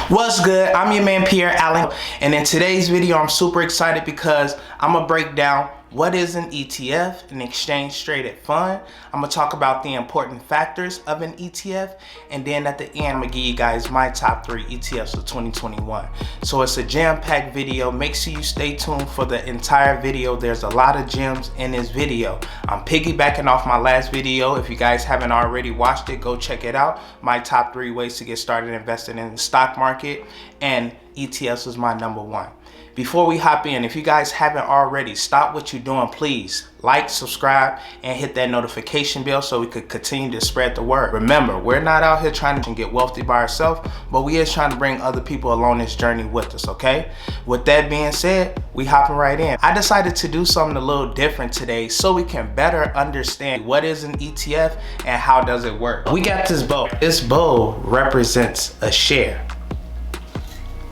What's good? I'm your man Pierre Allen, and in today's video I'm super excited because I'm gonna break down what is an ETF, an exchange traded fund. I'm gonna talk about the important factors of an ETF, and then at the end I'm gonna give you guys my top 3 ETFs of 2021. So it's a jam-packed video. Make sure you stay tuned for the entire video. There's a lot of gems in this video. I'm piggybacking off my last video. If you guys haven't already watched it, go check it out. My top 3 ways to get started investing in the stock market, and ETFs was my number 1. Before we hop in, if you guys haven't already, stop what you're doing, please. Like, subscribe, and hit that notification bell so we could continue to spread the word. Remember, we're not out here trying to get wealthy by ourselves, but we is trying to bring other people along this journey with us, okay? With that being said, we hopping right in. I decided to do something a little different today so we can better understand what is an ETF and how does it work. We got this bowl. This bowl represents a share.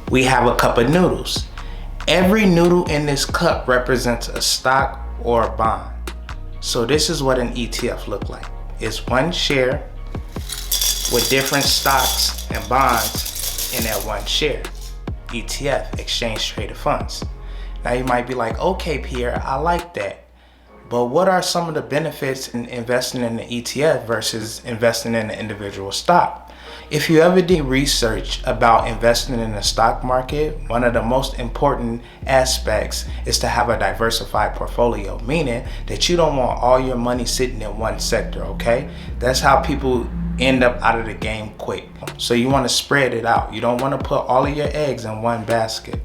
We have a cup of noodles. Every noodle in this cup represents a stock or a bond. So this is what an ETF look like. It's one share with different stocks and bonds in that one share. ETF, exchange traded funds. Now you might be like, okay Pierre, I like that. But what are some of the benefits in investing in the ETF versus investing in an individual stock? If you ever did research about investing in the stock market, one of the most important aspects is to have a diversified portfolio, meaning that you don't want all your money sitting in one sector, okay? That's how people end up out of the game quick. So you want to spread it out. You don't want to put all of your eggs in one basket.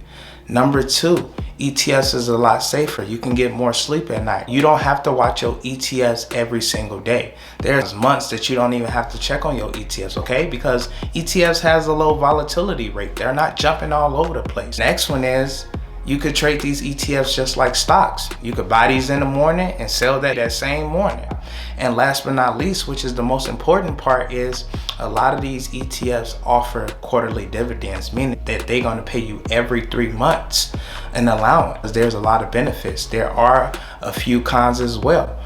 Number 2, ETFs is a lot safer. You can get more sleep at night. You don't have to watch your ETFs every single day. There's months that you don't even have to check on your ETFs, okay? Because ETFs has a low volatility rate. They're not jumping all over the place. Next one is you could trade these ETFs just like stocks. You could buy these in the morning and sell that same morning. And last but not least, which is the most important part, is a lot of these ETFs offer quarterly dividends, meaning that they're going to pay you every 3 months an allowance. There's a lot of benefits. There are a few cons as well.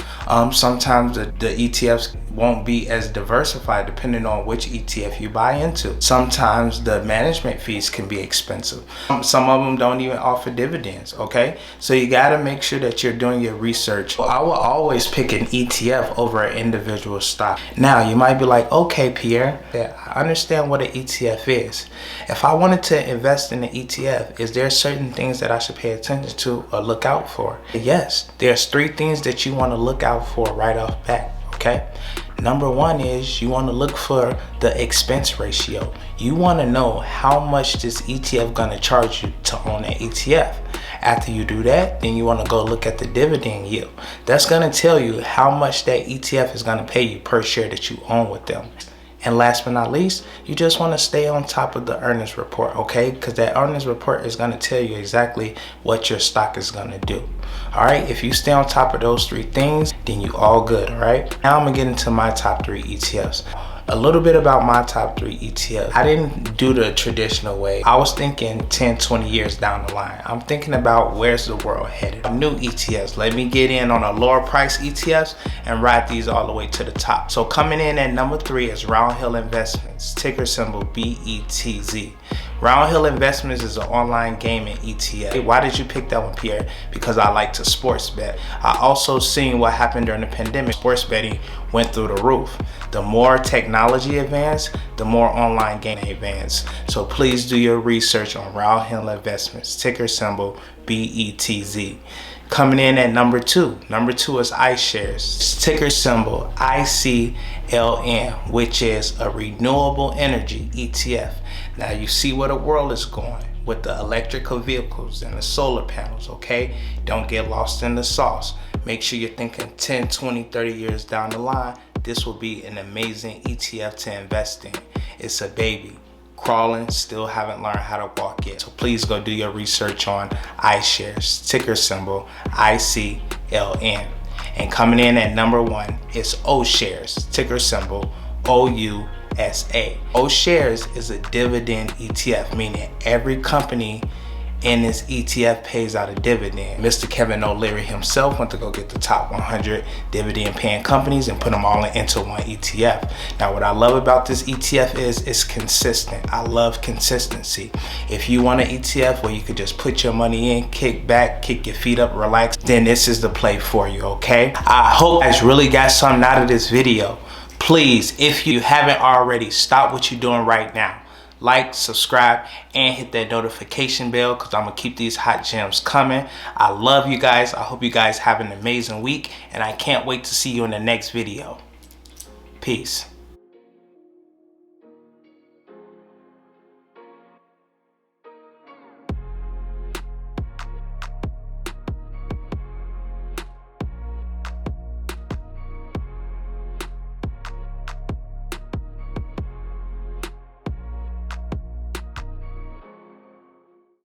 Sometimes the ETFs won't be as diversified depending on which ETF you buy into. Sometimes the management fees can be expensive. Some of them don't even offer dividends, okay? So you gotta make sure that you're doing your research. I will always pick an ETF over an individual stock. Now you might be like, okay Pierre, I understand what an ETF is. If I wanted to invest in an ETF, is there certain things that I should pay attention to or look out for? Yes, there's 3 things that you want to look out for right off bat, okay? Number 1 is you want to look for the expense ratio. You want to know how much this ETF going to charge you to own an ETF. After you do that, then you want to go look at the dividend yield. That's going to tell you how much that ETF is going to pay you per share that you own with them. And last but not least, you just want to stay on top of the earnings report, okay? Because that earnings report is going to tell you exactly what your stock is going to do. All right, if you stay on top of those 3 things, then you all good, all right? Now I'm going to get into my top 3 ETFs. A little bit about my top 3 ETFs. I didn't do the traditional way. I was thinking 10, 20 years down the line. I'm thinking about where's the world headed. New ETFs. Let me get in on a lower price ETFs and ride these all the way to the top. So coming in at number 3 is Round Hill Investments, ticker symbol BETZ. Round Hill Investments is an online gaming ETF. Why did you pick that one, Pierre? Because I like to sports bet. I also seen what happened during the pandemic. Sports betting went through the roof. The more technology advanced, the more online gaming advanced. So please do your research on Round Hill Investments, ticker symbol BETZ. Coming in at number 2. Number 2 is iShares, ticker symbol ICLN, which is a renewable energy ETF. Now you see where the world is going with the electrical vehicles and the solar panels, okay? Don't get lost in the sauce. Make sure you're thinking 10, 20, 30 years down the line. This will be an amazing ETF to invest in. It's a baby. Crawling, still haven't learned how to walk yet. So please go do your research on iShares, ticker symbol ICLN. And coming in at number 1 is O-Shares, ticker symbol OUSA. O-Shares is a dividend ETF, meaning every company and this ETF pays out a dividend. Mr. Kevin O'Leary himself went to go get the top 100 dividend paying companies and put them all into one ETF. Now what I love about this ETF is it's consistent. I love consistency. If you want an ETF where you could just put your money in, kick back, kick your feet up, relax, then this is the play for you, okay? I hope you guys really got something out of this video. Please, if you haven't already, stop what you're doing right now. Like, subscribe, and hit that notification bell because I'm going to keep these hot gems coming. I love you guys. I hope you guys have an amazing week, and I can't wait to see you in the next video. Peace.